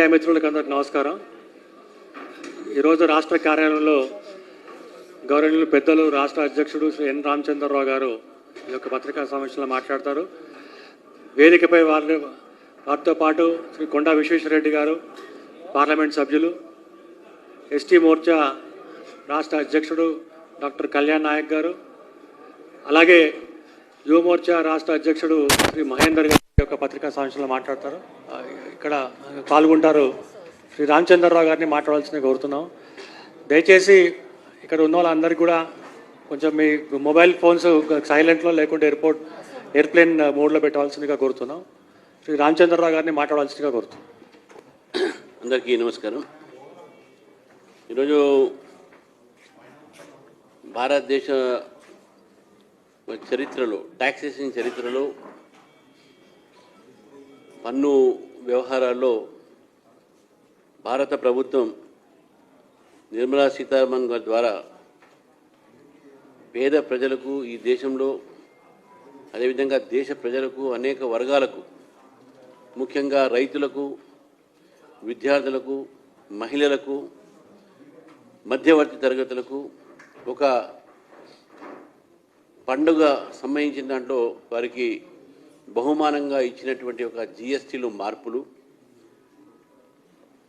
Media మిత్రులకు అందరికీ నమస్కారం. ఈరోజు రాష్ట్ర కార్యాలయంలో గౌరవనీయులు పెద్దలు రాష్ట్ర అధ్యక్షుడు శ్రీ ఎన్ రామచంద్రరావు గారు ఈ యొక్క పత్రికా సమావేశంలో మాట్లాడతారు. వేదికపై వారితో పాటు శ్రీ కొండా విశ్వేశ్వరరెడ్డి గారు, పార్లమెంట్ సభ్యులు, ఎస్టీ మోర్చా రాష్ట్ర అధ్యక్షుడు డాక్టర్ కళ్యాణ్ నాయక్ గారు, అలాగే యువ మోర్చా రాష్ట్ర అధ్యక్షుడు శ్రీ మహేందర్ గారి యొక్క పత్రికా సమావేశంలో మాట్లాడతారు. ఇక్కడ పాల్గొంటారు. శ్రీ రామచంద్రరావు గారిని మాట్లాడాల్సిందిగా కోరుతున్నాం. దయచేసి ఇక్కడ ఉన్న వాళ్ళందరికీ కూడా కొంచెం మీ మొబైల్ ఫోన్స్ సైలెంట్లో లేకుంటే ఎయిర్ప్లేన్ మోడ్లో పెట్టవలసిందిగా కోరుతున్నాం. శ్రీ రామచంద్రరావు గారిని మాట్లాడాల్సిందిగా కోరుతున్నాం. అందరికీ నమస్కారం. ఈరోజు భారతదేశ చరిత్రలో, టాక్సేషన్ చరిత్రలో, పన్ను వ్యవహారాల్లో భారత ప్రభుత్వం నిర్మలా సీతారామన్ గారి ద్వారా పేద ప్రజలకు, ఈ దేశంలో అదేవిధంగా దేశ ప్రజలకు, అనేక వర్గాలకు, ముఖ్యంగా రైతులకు, విద్యార్థులకు, మహిళలకు, మధ్యవర్తి తరగతులకు ఒక పండుగ సంబంధించిన దాంట్లో వారికి బహుమానంగా ఇచ్చినటువంటి ఒక జిఎస్టీలో మార్పులు,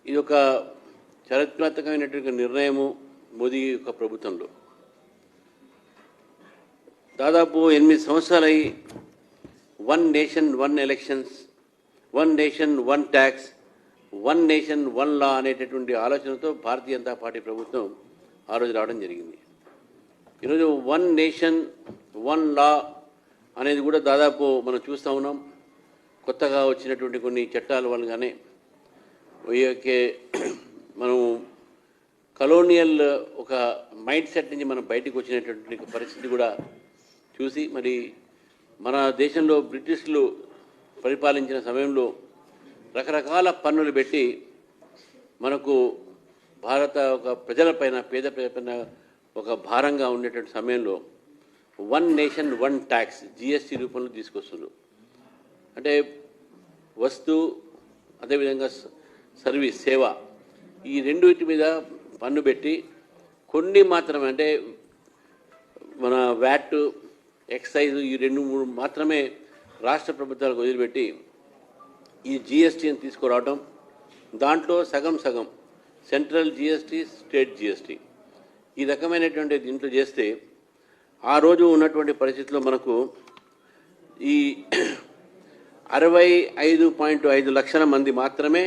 ఇది ఒక చారిత్రాత్మకమైనటువంటి నిర్ణయము మోదీ యొక్క ప్రభుత్వంలో. దాదాపు 8 సంవత్సరాలై one nation one elections, one nation one tax, one nation one law అనేటటువంటి ఆలోచనతో భారతీయ జనతా పార్టీ ప్రభుత్వం ఆ రోజు రావడం జరిగింది. ఈరోజు వన్ నేషన్ వన్ లా అనేది కూడా దాదాపు మనం చూస్తూ ఉన్నాం. కొత్తగా వచ్చినటువంటి కొన్ని చట్టాల వల్లగానే మనం కలోనియల్ ఒక మైండ్ సెట్ నుంచి మనం బయటకు వచ్చినటువంటి పరిస్థితి కూడా చూసి, మరి మన దేశంలో బ్రిటిష్లు పరిపాలించిన సమయంలో రకరకాల పన్నులు పెట్టి మనకు భారత ఒక ప్రజలపైన, పేద ప్రజలపైన ఒక భారంగా ఉండేటువంటి సమయంలో one nation one tax GST రూపంలో తీసుకొస్తున్నారు. అంటే వస్తు, అదేవిధంగా సర్వీస్, సేవ, ఈ రెండింటి మీద పన్ను పెట్టి కొన్ని మాత్రమే, అంటే మన వ్యాట్, ఎక్సైజ్, ఈ 2-3 మాత్రమే రాష్ట్ర ప్రభుత్వాలకు వదిలిపెట్టి ఈ జిఎస్టీని తీసుకురావడం, దాంట్లో సగం సగం సెంట్రల్ జిఎస్టీ, స్టేట్ జిఎస్టీ, ఈ రకమైనటువంటి దీంట్లో చేస్తే ఆ రోజు ఉన్నటువంటి పరిస్థితిలో మనకు ఈ 65.5 లక్షల మంది మాత్రమే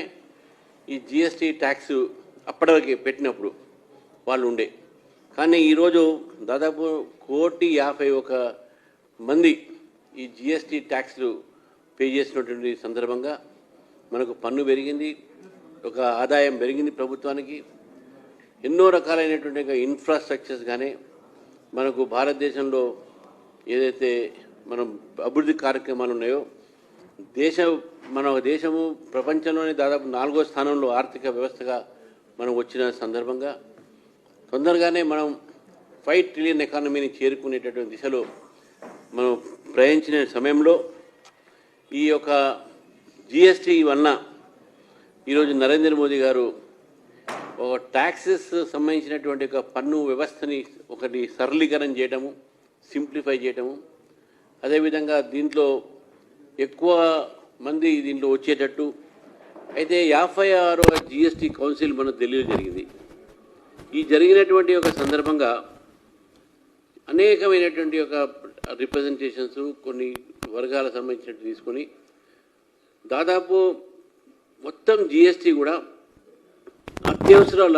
ఈ జిఎస్టీ ట్యాక్స్ అప్పటివరకు పెట్టినప్పుడు వాళ్ళు ఉండే. కానీ ఈరోజు దాదాపు 1,51,00,000 మంది ఈ జిఎస్టీ ట్యాక్స్లు పే చేసినటువంటి సందర్భంగా మనకు పన్ను పెరిగింది, ఒక ఆదాయం పెరిగింది ప్రభుత్వానికి. ఎన్నో రకాలైనటువంటి ఇన్ఫ్రాస్ట్రక్చర్స్ కానీ మనకు భారతదేశంలో ఏదైతే మనం అభివృద్ధి కార్యక్రమాలు ఉన్నాయో, మన దేశము ప్రపంచంలోనే దాదాపు 4వ స్థానంలో ఆర్థిక వ్యవస్థగా మనం వచ్చిన సందర్భంగా తొందరగానే మనం 5 ట్రిలియన్ ఎకానమీని చేరుకునేటటువంటి దిశలో మనం ప్రయాణించిన సమయంలో ఈ యొక్క జిఎస్టీ వలన ఈరోజు నరేంద్ర మోదీ గారు ఒక ట్యాక్సెస్ సంబంధించినటువంటి ఒక పన్ను వ్యవస్థని ఒకటి సరళీకరణ చేయటము, సింప్లిఫై చేయటము, అదేవిధంగా దీంట్లో ఎక్కువ మంది దీంట్లో వచ్చేటట్టు. అయితే 56వ జిఎస్టీ కౌన్సిల్ మనకు జరిగింది. ఈ జరిగినటువంటి ఒక సందర్భంగా అనేకమైనటువంటి ఒక రిప్రజెంటేషన్స్ కొన్ని వర్గాల సంబంధించినట్టు తీసుకొని దాదాపు మొత్తం జిఎస్టీ కూడా అత్యవసరాల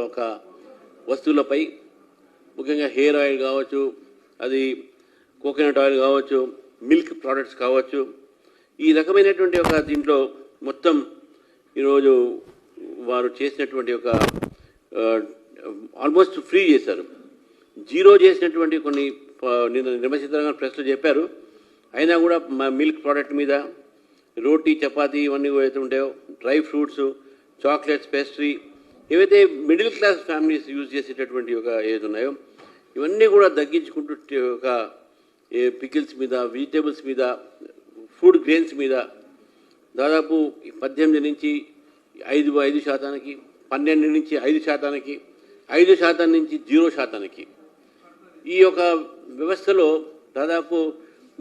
ఒక వస్తువులపై, ముఖ్యంగా హెయిర్ ఆయిల్ కావచ్చు, అది కోకోనట్ ఆయిల్ కావచ్చు, మిల్క్ ప్రోడక్ట్స్ కావచ్చు, ఈ రకమైనటువంటి ఒక దీంట్లో మొత్తం ఈరోజు వారు చేసినటువంటి ఒక ఆల్మోస్ట్ ఫ్రీ చేశారు. జీరో చేసినటువంటి కొన్ని నిర్మచిత్రంగా ప్రెస్లో చెప్పారు. అయినా కూడా మిల్క్ ప్రోడక్ట్ మీద, రోటీ, చపాతీ, ఇవన్నీ ఏవైతే ఉంటాయో, డ్రై ఫ్రూట్స్, చాక్లెట్స్, పేస్ట్రీ, ఏవైతే మిడిల్ క్లాస్ ఫ్యామిలీస్ యూజ్ చేసేటటువంటి ఒక ఏది ఉన్నాయో ఇవన్నీ కూడా తగ్గించుకుంటూ ఒక పికిల్స్ మీద, వెజిటేబుల్స్ మీద, ఫుడ్ గ్రెయిన్స్ మీద దాదాపు 18 నుంచి 5% 12 నుంచి 5%, 5% నుంచి 0%. ఈ యొక్క వ్యవస్థలో దాదాపు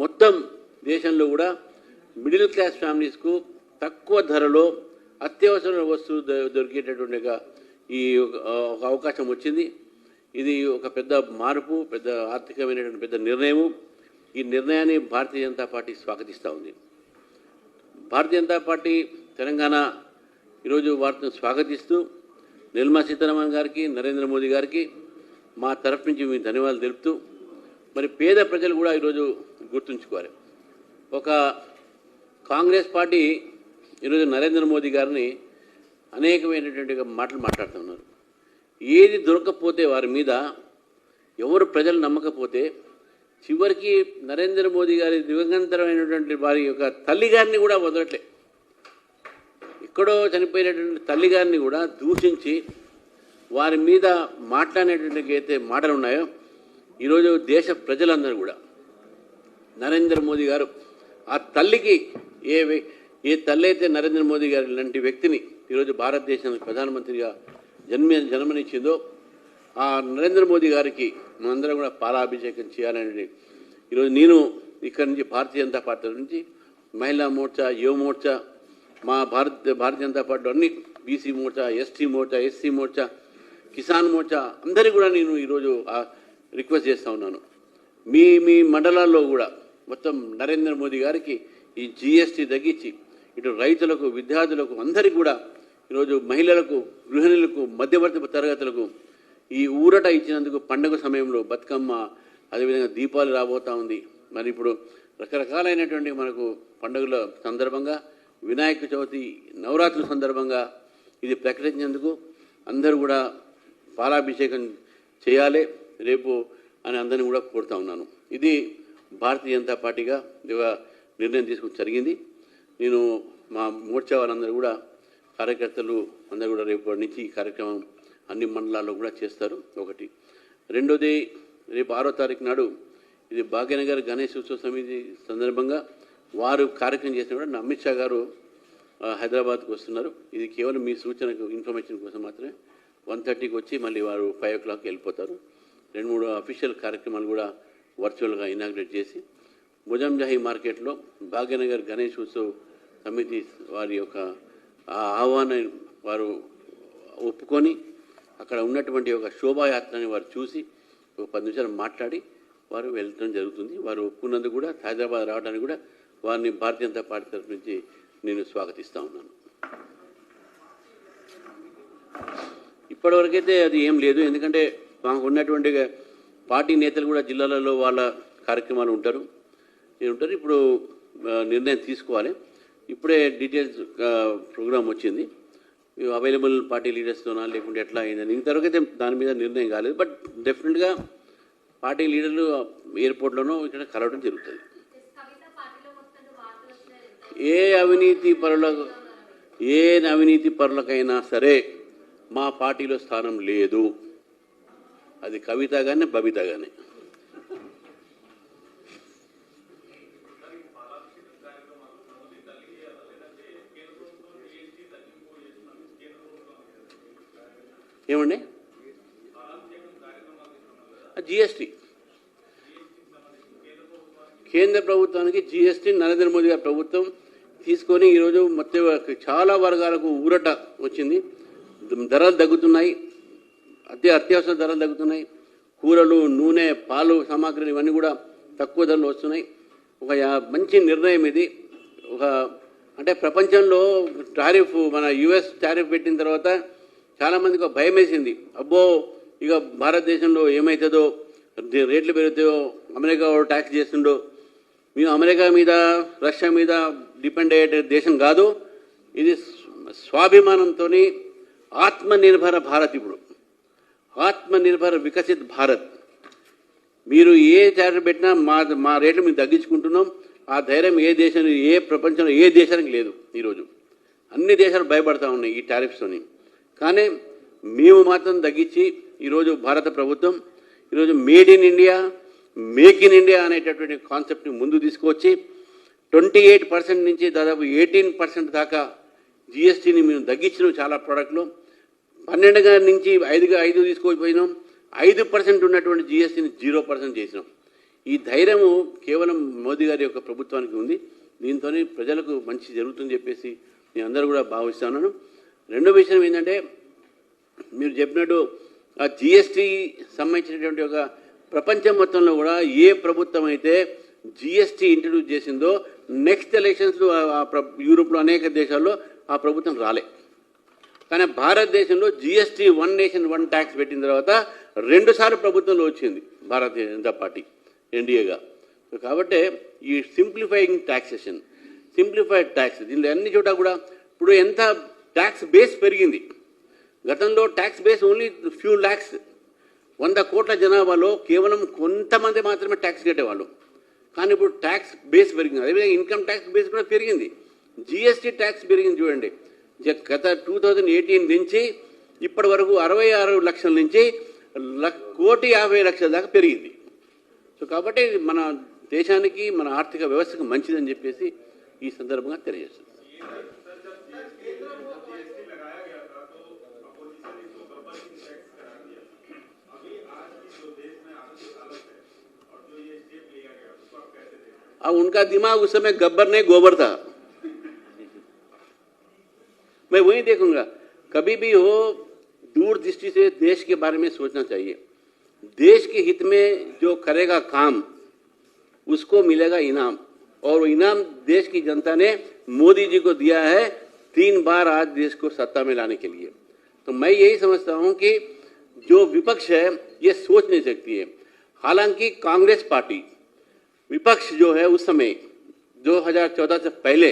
మొత్తం దేశంలో కూడా మిడిల్ క్లాస్ ఫ్యామిలీస్కు తక్కువ ధరలో అత్యవసర వస్తువులు దొరికేటటువంటి ఈ ఒక అవకాశం వచ్చింది. ఇది ఒక పెద్ద మార్పు, పెద్ద ఆర్థికమైనటువంటి పెద్ద నిర్ణయము. ఈ నిర్ణయాన్ని భారతీయ జనతా పార్టీ స్వాగతిస్తూ ఉంది. భారతీయ జనతా పార్టీ తెలంగాణ ఈరోజు వారిని స్వాగతిస్తూ నిర్మలా సీతారామన్ గారికి, నరేంద్ర మోదీ గారికి మా తరఫు నుంచి మేము ధన్యవాదాలు తెలుపుతూ, మరి పేద ప్రజలు కూడా ఈరోజు గుర్తుంచుకోవాలి. ఒక కాంగ్రెస్ పార్టీ ఈరోజు నరేంద్ర మోదీ గారిని అనేకమైనటువంటి మాటలు మాట్లాడుతున్నారు. ఏది దొరకకపోతే వారి మీద, ఎవరు ప్రజలు నమ్మకపోతే చివరికి నరేంద్ర మోదీ గారి దివంగతమైనటువంటి వారి యొక్క తల్లిగారిని కూడా వదలట్లే. ఎక్కడో చనిపోయినటువంటి తల్లిగారిని కూడా దూషించి వారి మీద మాట్లాడేటువంటి అయితే మాటలు ఉన్నాయో, ఈరోజు దేశ ప్రజలందరూ కూడా నరేంద్ర మోదీ గారు ఆ తల్లికి ఏ తల్లి అయితే నరేంద్ర మోదీ గారి లాంటి వ్యక్తిని ఈరోజు భారతదేశానికి ప్రధానమంత్రిగా జన్మనిచ్చిందో, ఆ నరేంద్ర మోదీ గారికి మనందరం కూడా పాలాభిషేకం చేయాలని ఈరోజు నేను ఇక్కడి నుంచి భారతీయ జనతా పార్టీ నుంచి మహిళా మోర్చా, యువ మోర్చా, మా భారతీయ జనతా పార్టీ అన్ని BC Morcha, ST Morcha, SC Morcha, Kisan Morcha అందరికీ కూడా నేను ఈరోజు రిక్వెస్ట్ చేస్తూ ఉన్నాను. మీ మండలాల్లో కూడా మొత్తం నరేంద్ర మోదీ గారికి ఈ జీఎస్టీ తగ్గించి ఇటు రైతులకు, విద్యార్థులకు అందరికీ కూడా ఈరోజు మహిళలకు, గృహిణులకు, మధ్యవర్తి తరగతులకు ఈ ఊరట ఇచ్చినందుకు పండుగ సమయంలో బతుకమ్మ, అదేవిధంగా దీపావళి రాబోతూ ఉంది. మరి ఇప్పుడు రకరకాలైనటువంటి మనకు పండుగల సందర్భంగా, వినాయక చవితి, నవరాత్రుల సందర్భంగా ఇది ప్రకటించినందుకు అందరూ కూడా పాలాభిషేకం చేయాలి రేపు అని అందరినీ కూడా కోరుతా ఉన్నాను. ఇది భారతీయ జనతా పార్టీగా నిర్ణయం తీసుకుని జరిగింది. నేను మా మోర్చా వాళ్ళందరూ కూడా కార్యకర్తలు అందరూ కూడా రేపు నుంచి ఈ కార్యక్రమం అన్ని మండలాల్లో కూడా చేస్తారు. ఒకటి. రెండోది, రేపు 6వ తారీఖు నాడు ఇది భాగ్యనగర్ గణేష్ ఉత్సవ సమితి సందర్భంగా వారు కార్యక్రమం చేసిన కూడా అమిత్ షా గారు హైదరాబాద్కు వస్తున్నారు. ఇది కేవలం మీ సూచనకు, ఇన్ఫర్మేషన్ కోసం మాత్రమే. 1:30కి వచ్చి మళ్ళీ వారు 5 o'clock వెళ్ళిపోతారు. 2-3 అఫీషియల్ కార్యక్రమాలు కూడా వర్చువల్గా ఇనాగ్రేట్ చేసి ముజంజాహి మార్కెట్లో భాగ్యనగర్ గణేష్ ఉత్సవ్ సమితి వారి యొక్క ఆహ్వానం వారు ఒప్పుకొని అక్కడ ఉన్నటువంటి ఒక శోభాయాత్రని వారు చూసి ఒక 10 నిమిషాలు మాట్లాడి వారు వెళ్ళడం జరుగుతుంది. వారు ఒప్పుకున్నందుకు కూడా హైదరాబాద్ రావడానికి కూడా వారిని భారతీయ జనతా పార్టీ తరఫు నుంచి నేను స్వాగతిస్తూ ఉన్నాను. ఇప్పటివరకైతే అది ఏం లేదు. ఎందుకంటే మాకు ఉన్నటువంటి పార్టీ నేతలు కూడా జిల్లాలలో వాళ్ళ కార్యక్రమాలు ఉంటారు. ఇప్పుడు నిర్ణయం తీసుకోవాలి. ఇప్పుడే డీటెయిల్స్ ప్రోగ్రామ్ వచ్చింది. అవైలబుల్ పార్టీ లీడర్స్తోనా లేకుంటే ఎట్లా అయిందని ఇంతవరకైతే దాని మీద నిర్ణయం కాలేదు. బట్ డెఫినెట్గా పార్టీ లీడర్లు ఎయిర్పోర్ట్లోనూ ఇక్కడ కలవడం జరుగుతుంది. ఏ అవినీతి పరులకైనా సరే మా పార్టీలో స్థానం లేదు. అది కవిత కానీ, బబిత కానీ. ఏమండి? జిఎస్టీ కేంద్ర ప్రభుత్వానికి జీఎస్టీ నరేంద్ర మోదీ గారి ప్రభుత్వం తీసుకొని ఈరోజు మొత్తం చాలా వర్గాలకు ఊరట వచ్చింది. ధరలు తగ్గుతున్నాయి, అత్యవసర ధరలు తగ్గుతున్నాయి. కూరలు, నూనె, పాలు సామాగ్రిలు ఇవన్నీ కూడా తక్కువ ధరలు వస్తున్నాయి. ఒక మంచి నిర్ణయం ఇది. అంటే ప్రపంచంలో టారిఫ్, మన యుఎస్ టారిఫ్ పెట్టిన తర్వాత చాలామందికి ఒక భయం వేసింది. అబ్బో ఇక భారతదేశంలో ఏమవుతుందో, రేట్లు పెరుగుతాయో, అమెరికా ట్యాక్స్ చేస్తుండో. మేము అమెరికా మీద, రష్యా మీద డిపెండ్ అయ్యే దేశం కాదు. ఇది స్వాభిమానంతో ఆత్మనిర్భర భారత్. ఇప్పుడు ఆత్మనిర్భర వికసిత్ భారత్. మీరు ఏ టారిఫ్ పెట్టినా మా రేట్లు మేము తగ్గించుకుంటున్నాం. ఆ ధైర్యం ఏ ప్రపంచంలో ఏ దేశానికి లేదు. ఈరోజు అన్ని దేశాలు భయపడతా ఉన్నాయి ఈ టారిఫ్స్తోని. కానీ మేము మాత్రం తగ్గించి ఈరోజు భారత ప్రభుత్వం ఈరోజు made in India, make in India అనేటటువంటి కాన్సెప్ట్ని ముందు తీసుకువచ్చి 28% నుంచి దాదాపు 18% దాకా జిఎస్టీని మేము తగ్గించినాం చాలా ప్రోడక్ట్లో. 12 నుంచి 5 తీసుకుపోయినాం. 5% ఉన్నటువంటి జిఎస్టీని 0% చేసినాం. ఈ ధైర్యము కేవలం మోదీ గారి యొక్క ప్రభుత్వానికి ఉంది. దీంతో ప్రజలకు మంచి జరుగుతుందని చెప్పేసి నేను అందరూ కూడా భావిస్తున్నాను. రెండో విషయం ఏంటంటే, మీరు చెప్పినట్టు ఆ జిఎస్టీ సంబంధించినటువంటి ఒక ప్రపంచం మొత్తంలో కూడా ఏ ప్రభుత్వం అయితే జిఎస్టీ ఇంట్రడ్యూస్ చేసిందో నెక్స్ట్ ఎలక్షన్స్లో యూరోప్లో అనేక దేశాల్లో ఆ ప్రభుత్వం రాలే. కానీ భారతదేశంలో జిఎస్టీ 1 నేషన్ 1 ట్యాక్స్ పెట్టిన తర్వాత 2 సార్లు ప్రభుత్వంలో వచ్చింది భారతీయ జనతా పార్టీ ఎన్డీఏగా. కాబట్టి ఈ సింప్లిఫైయింగ్ ట్యాక్సేషన్, సింప్లిఫైడ్ ట్యాక్స్, దీనిలో అన్ని చోట కూడా ఇప్పుడు ఎంత ట్యాక్స్ బేస్ పెరిగింది. గతంలో tax base only few lakhs, 100 కోట్ల జనాభాలో కేవలం కొంతమంది మాత్రమే ట్యాక్స్ కట్టేవాళ్ళు. కానీ ఇప్పుడు ట్యాక్స్ బేస్ పెరిగింది. అదేవిధంగా ఇన్కమ్ ట్యాక్స్ బేస్ కూడా పెరిగింది. జిఎస్టీ ట్యాక్స్ పెరిగింది చూడండి. గత 2018 నుంచి ఇప్పటి వరకు 66 లక్షల నుంచి 1,50,00,000 దాకా పెరిగింది. సో కాబట్టి మన దేశానికి, మన ఆర్థిక వ్యవస్థకు మంచిదని చెప్పేసి ఈ సందర్భంగా తెలియజేస్తుంది. अब उनका दिमाग उस समय गब्बर नहीं गोबर था. मैं वही देखूंगा. कभी भी हो दूर दृष्टि से देश के बारे में सोचना चाहिए. देश के हित में जो करेगा काम उसको मिलेगा इनाम, और वो इनाम देश की जनता ने मोदी जी को दिया है 3 बार आज देश को सत्ता में लाने के लिए. तो मैं यही समझता हूं कि जो विपक्ष है ये सोच नहीं सकती है. हालांकि कांग्रेस पार्टी विपक्ष जो है उस समय 2014 से पहले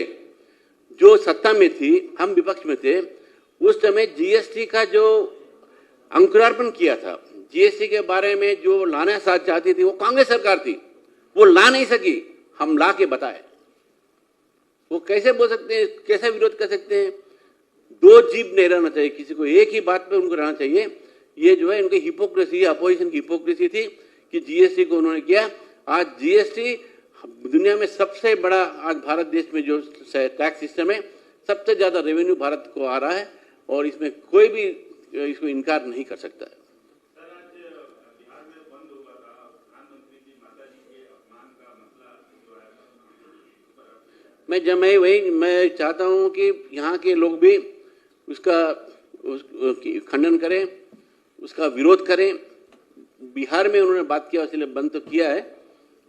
जो सत्ता में थी, हम विपक्ष में थे, उस समय जीएसटी का जो अंकुरार्पण किया था, जीएसटी के बारे में जो लाना चाहती थी वो कांग्रेस सरकार थी. वो ला नहीं सकी, हम ला के बताए. वो कैसे बोल सकते हैं, कैसे विरोध कर सकते हैं? 2 जीभ नहीं रहना चाहिए किसी को, एक ही बात पे उनको रहना चाहिए. ये जो है उनकी हिपोक्रेसी, अपोजिशन की हिपोक्रेसी थी कि जीएसटी को उन्होंने किया. आज जीएसटी दुनिया में सबसे बड़ा, आज भारत देश में जो टैक्स सिस्टम है, सबसे ज़्यादा रेवेन्यू भारत को आ रहा है, और इसमें कोई भी इसको इनकार नहीं कर सकता है. मैं चाहता हूं कि यहाँ के लोग भी उसका खंडन करें, उसका विरोध करें. बिहार में उन्होंने बात किया, इसलिए बंद तो किया है,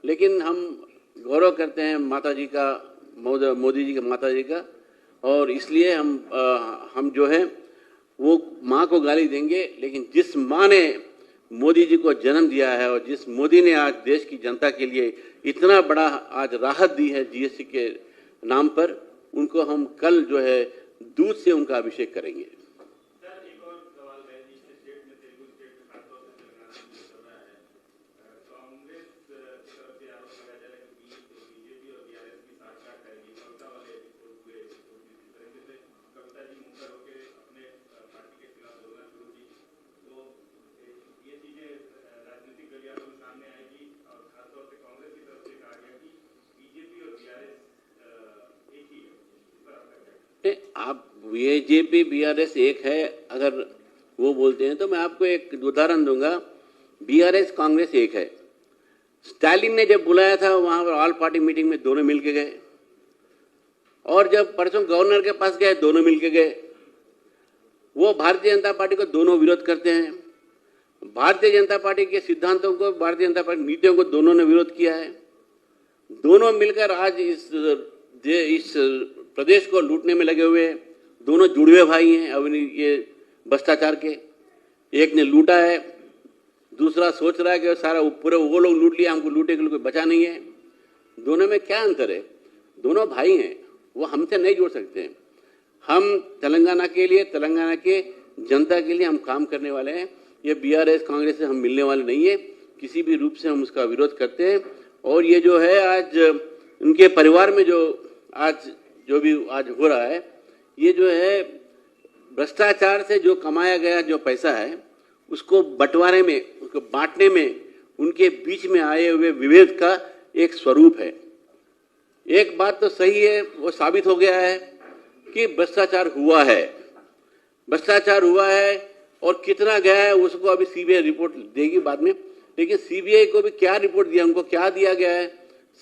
लेकिन हम गौरव करते हैं माता जी का, मोदी जी का, माता जी का, और इसलिए हम जो है वो माँ को गाली देंगे. लेकिन जिस माँ ने मोदी जी को जन्म दिया है और जिस मोदी ने आज देश की जनता के लिए इतना बड़ा आज राहत दी है जीएसटी के नाम पर, उनको हम कल जो है दूध से उनका अभिषेक करेंगे. आप बीजेपी बीआरएस एक है अगर वो बोलते हैं, तो मैं आपको एक उदाहरण दूंगा. बीआरएस कांग्रेस एक है. स्टालिन ने जब बुलाया था वहां पर ऑल पार्टी मीटिंग में दोनों मिलके गए, और जब परसों गवर्नर के पास गए दोनों मिलके गए. वो भारतीय जनता पार्टी को दोनों विरोध करते हैं. भारतीय जनता पार्टी के सिद्धांतों को, भारतीय जनता पार्टी नीतियों को दोनों ने विरोध किया है. दोनों मिलकर आज इस प्रदेश को लूटने में लगे हुए हैं. दोनों जुड़वे भाई हैं. अब ये भ्रष्टाचार के, एक ने लूटा है, दूसरा सोच रहा है कि सारा पूरे वो लोग लूट लिया, हमको लूटे के लिए कोई बचा नहीं है. दोनों में क्या अंतर है? दोनों भाई हैं, वो हमसे नहीं जोड़ सकते हैं. हम तेलंगाना के लिए, तेलंगाना के जनता के लिए हम काम करने वाले हैं. ये बीआरएस कांग्रेस से हम मिलने वाले नहीं है. किसी भी रूप से हम उसका विरोध करते हैं. और ये जो है आज उनके परिवार में जो भी आज हो रहा है, ये जो है भ्रष्टाचार से जो कमाया गया जो पैसा है, उसको बंटवारे में, उसको बांटने में उनके बीच में आए हुए विभेद का एक स्वरूप है. एक बात तो सही है, वो साबित हो गया है कि भ्रष्टाचार हुआ है, भ्रष्टाचार हुआ है और कितना गया है उसको अभी सीबीआई रिपोर्ट देगी बाद में। लेकिन सीबीआई को भी क्या रिपोर्ट दिया, उनको क्या दिया गया है?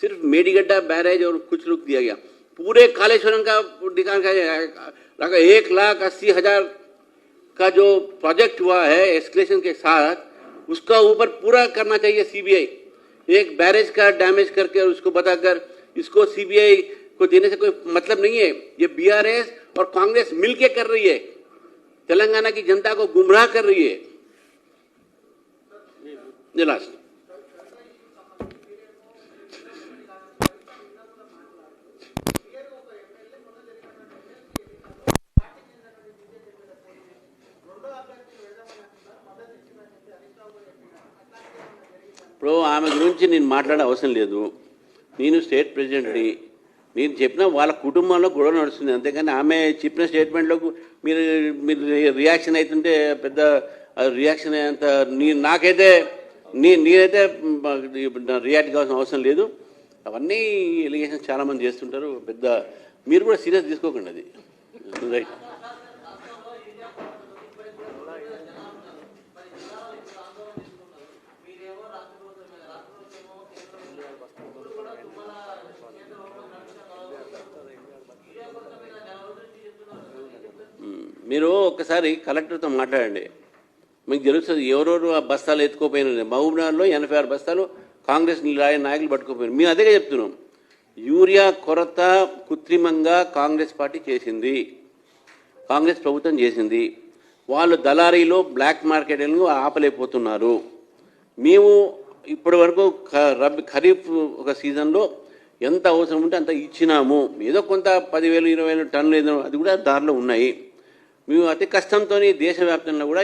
सिर्फ मेडीगड्ढा बैरेज और कुछ लोग दिया गया। पूरे कालेश्वरम का दिखा 1,80,000 का जो प्रोजेक्ट हुआ है एस्केलेशन के साथ, उसका ऊपर पूरा करना चाहिए सीबीआई। एक बैरेज का डैमेज करके उसको बताकर इसको सीबीआई को देने से कोई मतलब नहीं है। ये बीआरएस और कांग्रेस मिलके कर रही है, तेलंगाना की जनता को गुमराह कर रही है। लास्ट ఇప్పుడు ఆమె గురించి నేను మాట్లాడే అవసరం లేదు. నేను స్టేట్ ప్రెసిడెంట్ని, నేను చెప్పిన వాళ్ళ కుటుంబంలో గొడవ నడుస్తుంది, అంతేకాని ఆమె చెప్పిన స్టేట్మెంట్లో మీరు మీరు రియాక్షన్ అవుతుంటే పెద్ద రియాక్షన్ అయ్యేంత నాకైతే నేనైతే రియాక్ట్ కావాల్సిన అవసరం లేదు. అవన్నీ ఎలిగేషన్స్ చాలామంది చేస్తుంటారు, పెద్ద మీరు కూడా సీరియస్ తీసుకోకండి. అది రైట్. మీరు ఒక్కసారి కలెక్టర్తో మాట్లాడండి, మీకు తెలుస్తుంది ఎవరెవరు ఆ బస్తాలు ఎత్తుకోపోయినారు. మహబూబ్నగర్లో 86 బస్తాలు కాంగ్రెస్ నాయకులు పట్టుకోపోయినారు. మేము అదే చెప్తున్నాం, యూరియా కొరత కృత్రిమంగా కాంగ్రెస్ పార్టీ చేసింది, కాంగ్రెస్ ప్రభుత్వం చేసింది. వాళ్ళు దళారీలో బ్లాక్ మార్కెటింగ్ ఆపలేకపోతున్నారు. మేము ఇప్పటి వరకు ఖరీఫ్ ఒక సీజన్లో ఎంత అవసరం ఉంటే అంత ఇచ్చినాము. ఏదో కొంత 10,000 20,000 టన్నులు ఏదో అది కూడా దారిలో ఉన్నాయి. మేము అతి కష్టంతో దేశవ్యాప్తంగా కూడా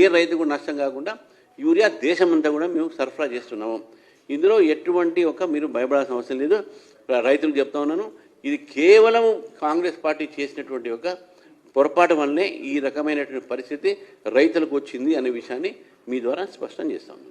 ఏ రైతు కూడా నష్టం కాకుండా యూరియా దేశమంతా కూడా మేము సరఫరా చేస్తున్నాము. ఇందులో ఎటువంటి మీరు భయపడాల్సిన అవసరం లేదు. రైతులకు చెప్తా ఉన్నాను, ఇది కేవలం కాంగ్రెస్ పార్టీ చేసినటువంటి ఒక పొరపాటు వల్లనే ఈ రకమైనటువంటి పరిస్థితి రైతులకు వచ్చింది అనే విషయాన్ని మీ ద్వారా స్పష్టం చేస్తాను.